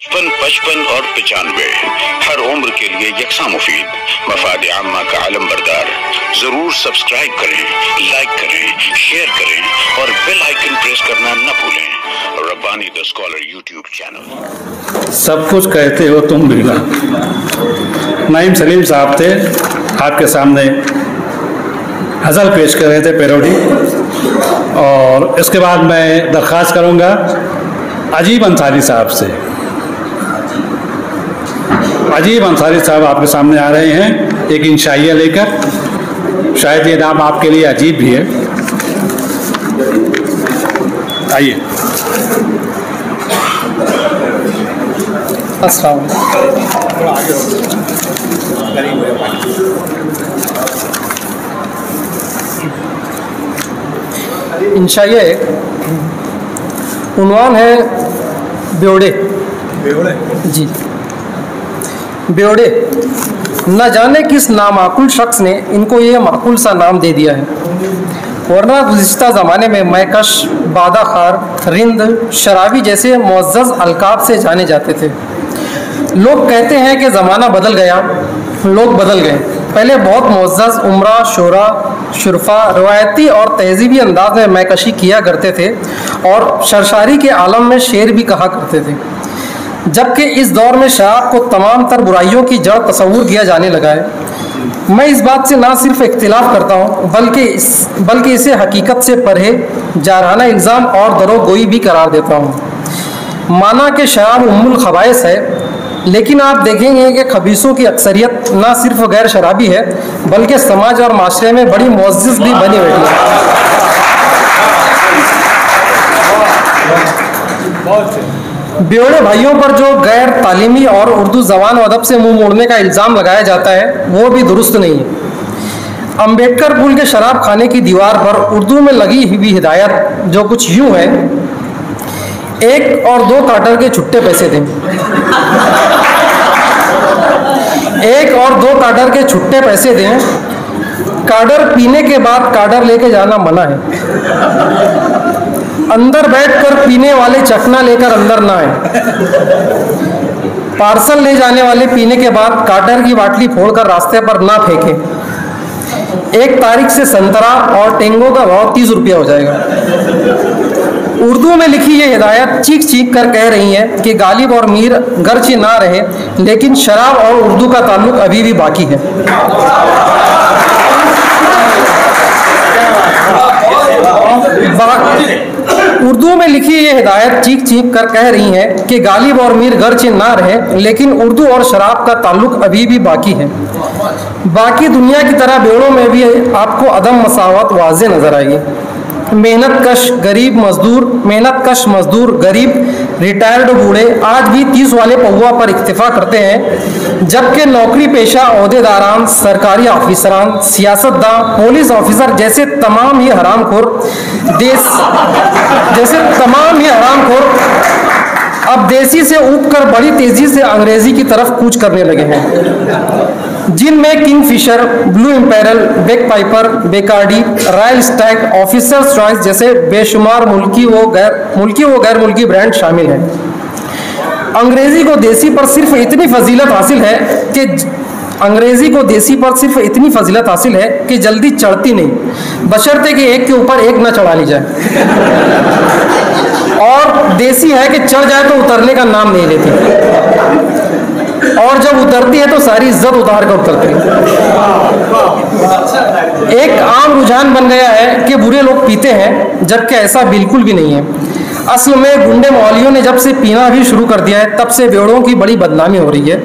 55 और 95 हर उम्र के लिए यकसा मुफीद, मफाद आम्मा का आलम बरदार। जरूर सब्सक्राइब करें, लाइक करें, शेयर करें और बेल आइकन प्रेस करना न भूलें। Rabbani the Scholar YouTube channel. सब कुछ कहते हो तुम बिगड़ा। नईम सलीम साहब थे, आपके सामने गज़ल पेश कर रहे थे, पैरोडी। और इसके बाद मैं दरख्वास्त करूँगा अजीब अंसारी साहब से। अजीब अंसारी साहब आपके सामने आ रहे हैं एक इंशाइया लेकर। शायद ये नाम आपके लिए अजीब भी है। आइए। अस्सलाम इंशाइया उन्वान है ब्योड़े। जी, ब्योड़े। न जाने किस नामाकुल शख्स ने इनको ये माकुल सा नाम दे दिया है, वरना गुज़िश्ता ज़माने में मैकश, बादाखार, रिंद, शराबी जैसे मुअज़्ज़ज़ अलकाब से जाने जाते थे। लोग कहते हैं कि ज़माना बदल गया, लोग बदल गए। पहले बहुत मुअज़्ज़ज़ उमरा, शोरा, शुरफा रवायती और तहज़ीबी अंदाज में मैकशी किया करते थे और शरशारी के आलम में शेर भी कहा करते थे। जबकि इस दौर में शराब को तमाम तर बुराइयों की जड़ तस्वुर किया जाने लगा है। मैं इस बात से ना सिर्फ इख्तिलाफ करता हूँ बल्कि इसे हकीकत से परे जारहाना इल्ज़ाम और दरोगोई भी करार देता हूँ। माना कि शराब उम्मुल खबाइस है, लेकिन आप देखेंगे कि खबीसों की अक्सरियत ना सिर्फ गैर शराबी है बल्कि समाज और माशरे में बड़ी मुअज़्ज़ज़ भी बनी बैठी है। ब्योड़े भाइयों पर जो गैर तालीमी और उर्दू ज़बान और अदब से मुंह मोड़ने का इल्ज़ाम लगाया जाता है वो भी दुरुस्त नहीं है। अम्बेडकर पुल के शराब खाने की दीवार पर उर्दू में लगी हुई हिदायत जो कुछ यूँ है, 1 और 2 काटर के छुट्टे पैसे दें। 1 और 2 काटर के छुट्टे पैसे दें। काडर पीने के बाद काडर लेके जाना मना है। अंदर बैठकर पीने वाले चखना लेकर अंदर ना आए। पार्सल ले जाने वाले पीने के बाद काटर की बाटली फोड़कर रास्ते पर ना फेंके। 1 तारीख से संतरा और टेंगो का भाव 30 रुपया हो जाएगा। उर्दू में लिखी ये हिदायत चीख चीख कर कह रही है कि गालिब और मीर गर्चे ना रहे, लेकिन शराब और उर्दू का ताल्लुक अभी भी बाकी है। उर्दू में लिखी ये हिदायत चीख चीख कर कह रही है कि गालिब और मीर गर्चे ना रहे, लेकिन उर्दू और शराब का ताल्लुक अभी भी बाकी है। बाकी दुनिया की तरह ब्योड़ों में भी आपको अदम मसावत वाज़े नजर आएगी। मेहनत कश मजदूर, गरीब, रिटायर्ड बूढ़े आज भी 30 वाले पौवा पर इक्तिफा करते हैं, जबकि नौकरी पेशा ओहदेदारान, सरकारी ऑफिसरान, सियासतदान, पुलिस ऑफिसर जैसे तमाम ही हरामखोर अब देसी से ऊब कर बड़ी तेजी से अंग्रेजी की तरफ कूच करने लगे हैं, जिनमें Kingfisher, Blue Imperial, Bagpiper, Bacardi, Royal Stag, Officer's Choice जैसे बेशुमार मुल्की व गैर मुल्की ब्रांड शामिल हैं। अंग्रेजी को देसी पर सिर्फ इतनी फजीलत हासिल है कि जल्दी चढ़ती नहीं, बशर्ते कि एक के ऊपर एक न चढ़ा ली जाए। और देसी है कि चढ़ जाए तो उतरने का नाम नहीं लेती, और जब उतरती है तो सारी इज्जत उतार कर उतरती है। एक आम रुझान बन गया है कि बुरे लोग पीते हैं, जबकि ऐसा बिल्कुल भी नहीं है। असल में गुंडे मौलियों ने जब से पीना भी शुरू कर दिया है, तब से ब्योड़ों की बड़ी बदनामी हो रही है।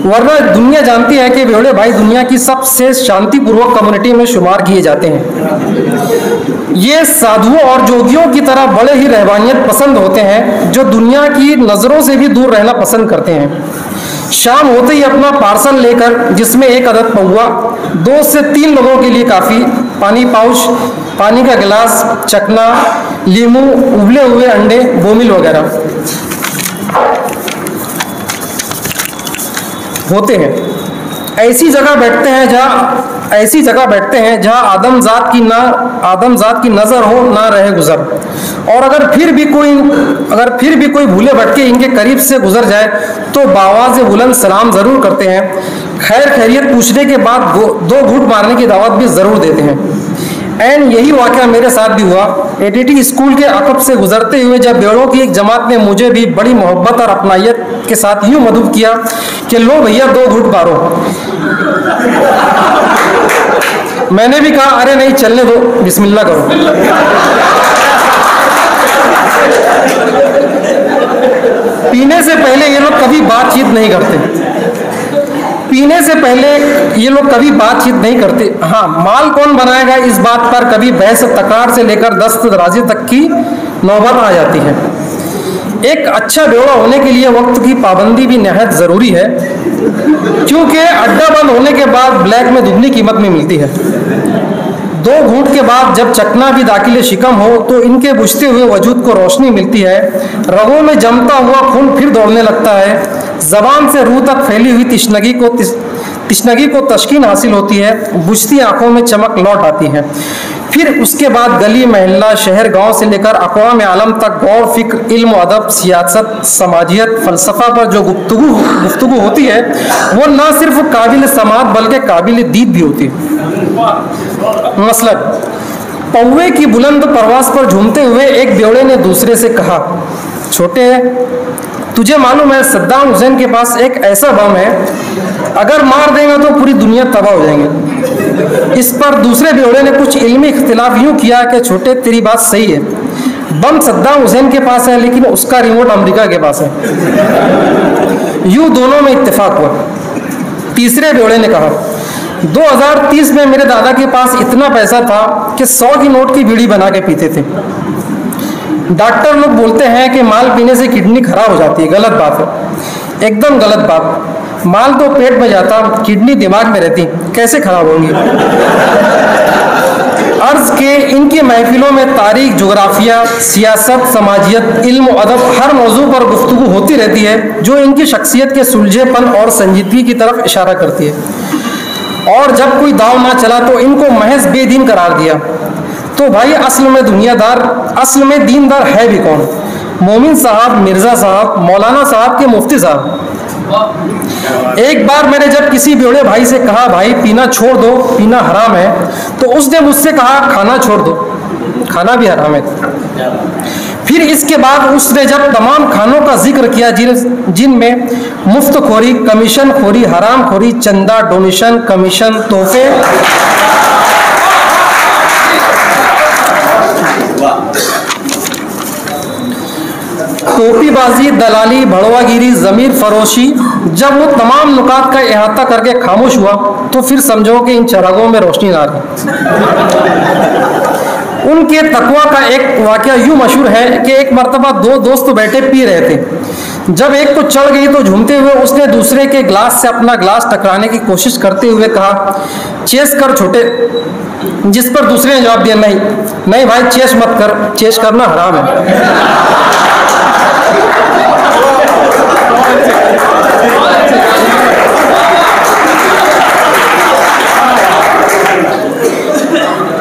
वरना दुनिया जानती है कि ब्योड़े भाई दुनिया की सबसे शांतिपूर्वक कम्युनिटी में शुमार किए जाते हैं। ये साधुओं और जोगियों की तरह बड़े ही रहबानियत पसंद होते हैं, जो दुनिया की नज़रों से भी दूर रहना पसंद करते हैं। शाम होते ही अपना पार्सल लेकर, जिसमें 1 अदद पौवा, 2 से 3 लोगों के लिए काफ़ी, पानी पाउच, पानी का गिलास, चखना, लीमू, उबले हुए अंडे, बोमिल वगैरह होते हैं। ऐसी जगह बैठते हैं जहाँ आदमजात की नज़र हो ना रहे गुजर। और अगर फिर भी कोई भूले भटके इनके करीब से गुजर जाए तो बावाज़ बुलंद सलाम ज़रूर करते हैं, खैर खैरियत पूछने के बाद दो घूंट मारने की दावत भी ज़रूर देते हैं। एंड यही वाक़या मेरे साथ भी हुआ। एटीटी स्कूल के अकब से गुजरते हुए जब बेड़ों की एक जमात ने मुझे भी बड़ी मोहब्बत और अपनायत के साथ यूँ मदद किया कि लो भैया 2 घूंट मारो, मैंने भी कहा अरे नहीं चलने दो, बिस्मिल्लाह करो। पीने से पहले ये लोग कभी बातचीत नहीं करते, हाँ, माल कौन बनाएगा इस बात पर कभी बहस तकरार से लेकर दस्तदराजी तक की नौबत आ जाती है। एक अच्छा बेवड़ा होने के लिए वक्त की पाबंदी भी निहायत ज़रूरी है, क्योंकि अड्डा बंद होने के बाद ब्लैक में दुगनी कीमत में मिलती है। 2 घूंट के बाद जब चकना भी दाखिले शिकम हो तो इनके बुझते हुए वजूद को रोशनी मिलती है, रगों में जमता हुआ खून फिर दौड़ने लगता है, जबान से रूह तक फैली हुई तिश्नगी को तस्कीन हासिल होती है, बुझती आंखों में चमक लौट आती है। फिर उसके बाद गली महल्ला शहर गांव से लेकर अक़वाम आलम तक गौर फिक्र इल्म अदब सियासत समाजियत फ़लसफ़ा पर जो गुफ्तगू होती है वो न सिर्फ काबिल समात बल्कि काबिल दीद भी होती है। मसलन पौवे की बुलंद परवास पर झूमते हुए एक बेवड़े ने दूसरे से कहा, छोटे तुझे मालूम है सद्दाम हुसैन के पास एक ऐसा बम है, अगर मार देगा तो पूरी दुनिया तबाह हो जाएंगे। इस पर दूसरे बेवड़े ने कुछ इल्मी इख्तिलाफ यूँ किया कि छोटे तेरी बात सही है, बम सद्दाम हुसैन के पास है लेकिन उसका रिमोट अमेरिका के पास है। यूँ दोनों में इत्तेफाक हुआ। तीसरे बेवड़े ने कहा 2030 में मेरे दादा के पास इतना पैसा था कि 100 की नोट की बीड़ी बना के पीते थे। डॉक्टर लोग बोलते हैं कि माल पीने से किडनी खराब हो जाती है, गलत बात है, एकदम गलत बात। माल तो पेट में जाता, किडनी दिमाग में रहती, कैसे खराब होंगी। अर्ज के इनकी महफिलों में तारीख जोग्राफिया सियासत समाजियत इल्म अदब हर मौजू पर गुफ्तगू होती रहती है जो इनकी शख्सियत के सुलझेपन और संजीदगी की तरफ इशारा करती है। और जब कोई दाव ना चला तो इनको महज बेदीन करार दिया। तो भाई असल में दीनदार है भी कौन? मोमिन साहब, मिर्ज़ा साहब, मौलाना साहब के मुफ्ती साहब। एक बार मैंने जब किसी बेवड़े भाई से कहा भाई पीना छोड़ दो, पीना हराम है, तो उसने मुझसे कहा खाना छोड़ दो, खाना भी हराम है। फिर इसके बाद उसने जब तमाम खानों का जिक्र किया जिनमें मुफ्त खोरी, कमीशन खोरी, हराम खोरी, चंदा, डोनेशन, कमीशन, तोहफे, टोपीबाजी, दलाली, भड़वागिरी, ज़मीर फरोशी, जब वो तमाम नुकात का इहाता करके खामोश हुआ तो फिर समझो कि इन चरागों में रोशनी ना रही। उनके तकवा का एक वाक़या यूँ मशहूर है कि एक मरतबा 2 दोस्त बैठे पी रहे थे। जब एक को चढ़ गई तो झूमते हुए उसने दूसरे के ग्लास से अपना ग्लास टकराने की कोशिश करते हुए कहा, चेस कर छोटे। जिस पर दूसरे ने जवाब दिया, नहीं भाई चेस मत कर, चेस करना हराम है।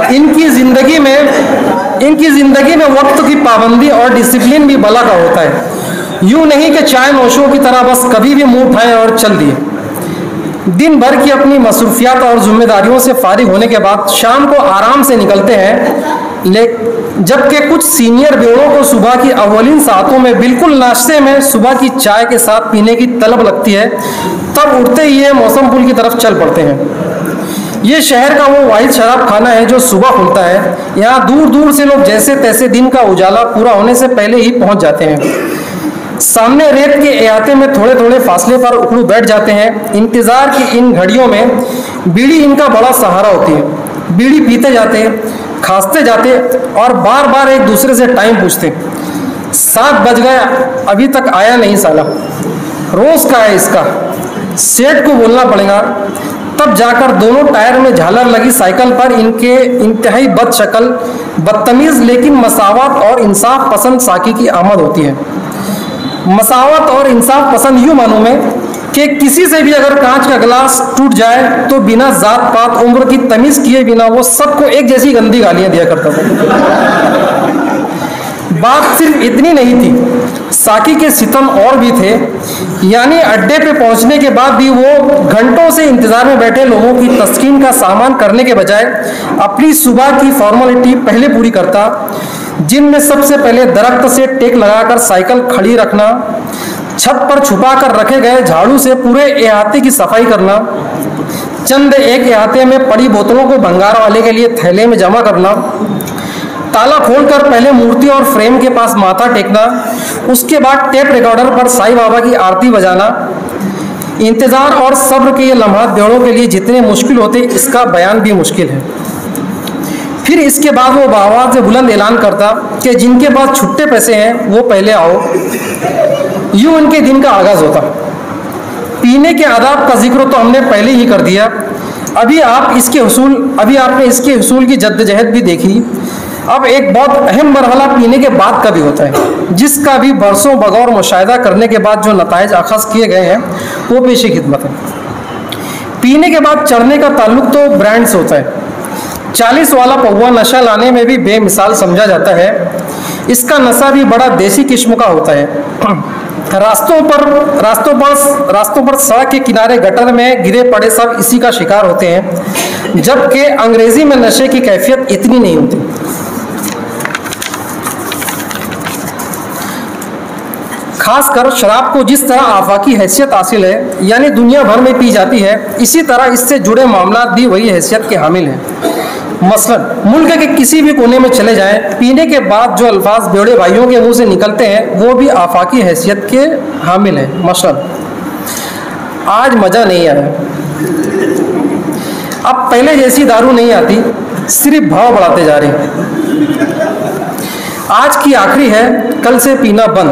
इनकी जिंदगी में वक्त की पाबंदी और डिसिप्लिन भी बला का होता है। यूं नहीं कि चाय नोशों की तरह बस कभी भी मुंह उठाए और चल दिए। दिन भर की अपनी मसरूफियात और जिम्मेदारियों से फारिग होने के बाद शाम को आराम से निकलते हैं, जबकि कुछ सीनियर बेवड़ों को सुबह की अव्वलीन सातों में बिल्कुल नाश्ते में सुबह की चाय के साथ पीने की तलब लगती है, तब उठते ही ये मौसम पुल की तरफ चल पड़ते हैं। ये शहर का वो वाहिद शराब खाना है जो सुबह खुलता है। यहाँ दूर दूर से लोग जैसे तैसे दिन का उजाला पूरा होने से पहले ही पहुँच जाते हैं। सामने रेत के इहाते में थोड़े थोड़े फासले पर उखड़ू बैठ जाते हैं। इंतज़ार की इन घड़ियों में बीड़ी इनका बड़ा सहारा होती है। बीड़ी पीते जाते, खांसते जाते और बार बार एक दूसरे से टाइम पूछते, 7 बज गया अभी तक आया नहीं साला, रोज़ का है इसका, सेठ को बोलना पड़ेगा। तब जाकर दोनों टायर में झालर लगी साइकिल पर इनके इंतहाई बदशक्ल, बदतमीज़ लेकिन मसावत और इंसाफ पसंद साकी की आमद होती है। मसावत और इंसाफ पसंद यूँ मानूं मैं कि किसी से भी अगर कांच का गिलास टूट जाए तो बिना जात पात उम्र की तमीज़ किए बिना वो सबको एक जैसी गंदी गालियाँ दिया करता था। बात सिर्फ इतनी नहीं थी, साकी के सितम और भी थे। यानी अड्डे पे पहुंचने के बाद भी वो घंटों से इंतजार में बैठे लोगों की तस्कीन का सामान करने के बजाय अपनी सुबह की फॉर्मेलिटी पहले पूरी करता, जिनमें सबसे पहले दरख्त से टेक लगाकर साइकिल खड़ी रखना, छत पर छुपा कर रखे गए झाड़ू से पूरे इहाते की सफाई करना, चंद एक इहाते में पड़ी बोतलों को भंगार वाले के लिए थैले में जमा करना, ताला खोलकर पहले मूर्ति और फ्रेम के पास माथा टेकना, उसके बाद टेप रिकॉर्डर पर साईं बाबा की आरती बजाना। इंतजार और सब्र के ये लम्हात बेड़ों के लिए जितने मुश्किल होते, इसका बयान भी मुश्किल है। फिर इसके बाद वो बाबा से बुलंद ऐलान करता कि जिनके पास छुट्टे पैसे हैं वो पहले आओ। यूं उनके दिन का आगाज होता। पीने के आदाब का जिक्र तो हमने पहले ही कर दिया। अभी आपने इसके हुसूल की जद्दोजहद भी देखी। अब एक बहुत अहम मरहला पीने के बाद का भी होता है, जिसका भी बरसों बगौर मुशाहिदा करने के बाद जो नताइज अखज़ किए गए हैं वो पेश खिदमत है। पीने के बाद चढ़ने का ताल्लुक तो ब्रांड से होता है। 40 वाला पौवा नशा लाने में भी बेमिसाल समझा जाता है। इसका नशा भी बड़ा देसी किस्म का होता है। रास्तों पर सड़क के किनारे गटर में गिरे पड़े सब इसी का शिकार होते हैं, जबकि अंग्रेजी में नशे की कैफियत इतनी नहीं होती। खासकर शराब को जिस तरह आफाकी हैसियत हासिल है, यानी दुनिया भर में पी जाती है, इसी तरह इससे जुड़े मामलात भी वही हैसियत के हामिल हैं। मसलन मुल्क के किसी भी कोने में चले जाएं, पीने के बाद जो अल्फाज बेवड़े भाइयों के मुंह से निकलते हैं वो भी आफाकी हैसियत के हामिल हैं। मसलन आज मज़ा नहीं आया, अब पहले जैसी दारू नहीं आती, सिर्फ भाव बढ़ाते जा रहे हैं। आज की आखिरी है, कल से पीना बंद।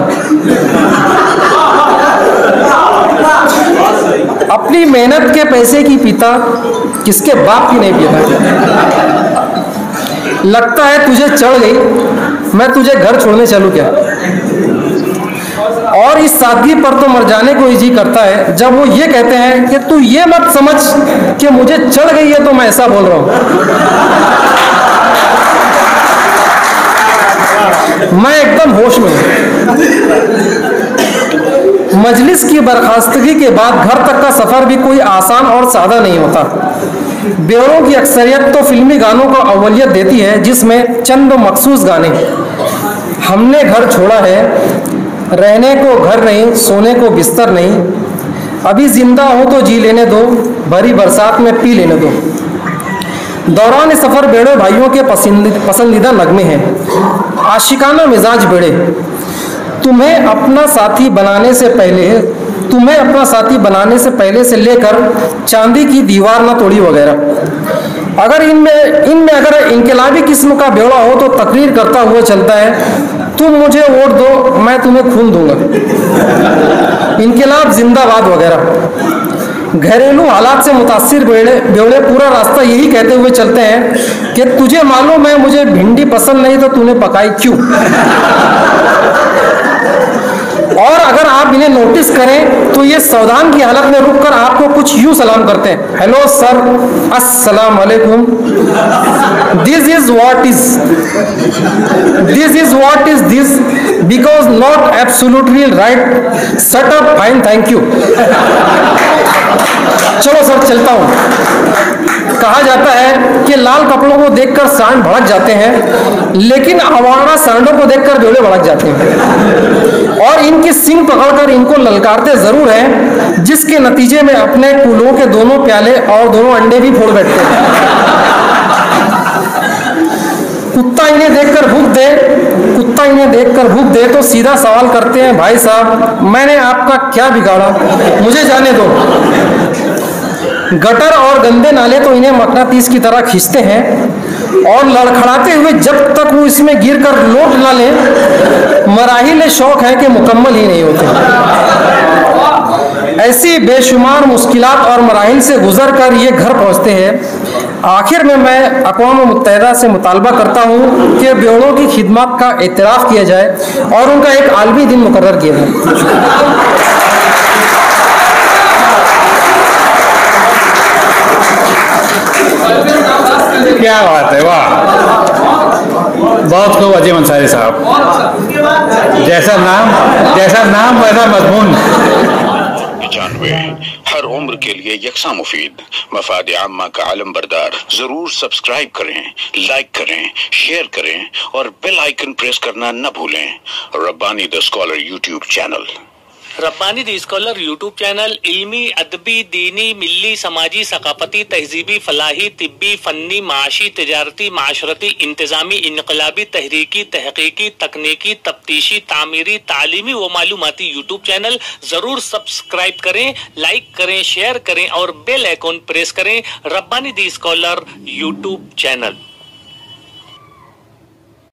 अपनी मेहनत के पैसे की पीता, किसके बाप की नहीं पीता। लगता है तुझे चढ़ गई, मैं तुझे घर छोड़ने चलूं क्या। और इस सादगी पर तो मर जाने को ही जी करता है जब वो ये कहते हैं कि तू ये मत समझ कि मुझे चढ़ गई है तो मैं ऐसा बोल रहा हूं। मैं एकदम होश में हूं। मजलिस की बर्खास्तगी के बाद घर तक का सफर भी कोई आसान और सादा नहीं होता। बेवड़ों की अक्सरियत तो फिल्मी गानों को अव्वलियत देती है, जिसमें चंद मखसूस गाने, हमने घर छोड़ा है, रहने को घर नहीं, सोने को बिस्तर नहीं, अभी जिंदा हो तो जी लेने दो, भरी बरसात में पी लेने दो, दौरान सफ़र बेड़े भाइयों के पसंदीदा नगमे हैं। आशिकाना मिजाज बेड़े, तुम्हें अपना साथी बनाने से पहले से लेकर चांदी की दीवार न तोड़ी वगैरह। अगर इनमें अगर इनकलाबी किस्म का बेवड़ा हो तो तकरीर करता हुआ चलता है, तुम मुझे वोट दो मैं तुम्हें खून दूंगा, इनकलाब जिंदाबाद वगैरह। घरेलू हालात से मुतासिर बेवड़े पूरा रास्ता यही कहते हुए चलते हैं कि तुझे मालूम है मुझे भिंडी पसंद नहीं तो तूने पकाई क्यों। और अगर आप इन्हें नोटिस करें तो ये सावधान की हालत में रुककर आपको कुछ यूं सलाम करते हैं, हेलो सर, अस्सलाम वालेकुम, this is what is this because not absolutely right, shut up, fine, thank you. चलो सर चलता हूं। कहा जाता है कि लाल कपड़ों को देखकर सांड भड़क जाते हैं, लेकिन आवारा सांडों को देखकर बेवड़े भड़क जाते हैं और इनकी सींग पकड़कर इनको ललकारते जरूर हैं, जिसके नतीजे में अपने कूलों के दोनों प्याले और दोनों अंडे भी फोड़ बैठते हैं। कुत्ता इन्हें देखकर भूख दे तो सीधा सवाल करते हैं, भाई साहब मैंने आपका क्या बिगाड़ा, मुझे जाने दो। गटर और गंदे नाले तो इन्हें मकनातीस की तरह खींचते हैं और लड़खड़ाते हुए जब तक वो इसमें गिरकर लौट ना ले, मराहिल शौक है कि मुकम्मल ही नहीं होते। ऐसी बेशुमार मुश्किलात और मराहिल से गुजर कर ये घर पहुंचते हैं। आखिर में मैं अक़वाम मुत्तहिदा से मुतालबा करता हूँ कि बेवड़ों की खिदमत का एतराफ़ किया जाए और उनका एक आलमी दिन मुकर्रर किया जाए। क्या बात है, वाह, बहुत खूब अजीम अंसारी साहब। जैसा नाम वैसा मजमून। 95 हर उम्र के लिए यकसा मुफीद, मफाद आम्मा का आलम बरदार। जरूर सब्सक्राइब करें, लाइक करें, शेयर करें और बेल आइकन प्रेस करना न भूलें। Rabbani the Scholar YouTube channel. Rabbani the Scholar YouTube channel इल्मी, अदबी, दीनी, मिल्ली, समाजी, सकाफती, तहजीबी, फलाही, तिब्बी, फन्नी, माशी, तिजारती, माशरती, इंतजामी, इनकलाबी, तहरीकी, तहकीकी, तकनीकी, तफ्तीशी, तामीरी, तालीमी व मालूमाती यूट्यूब चैनल। जरूर सब्सक्राइब करें, लाइक करें, शेयर करें और बेल आइकन प्रेस करें। Rabbani the Scholar YouTube channel.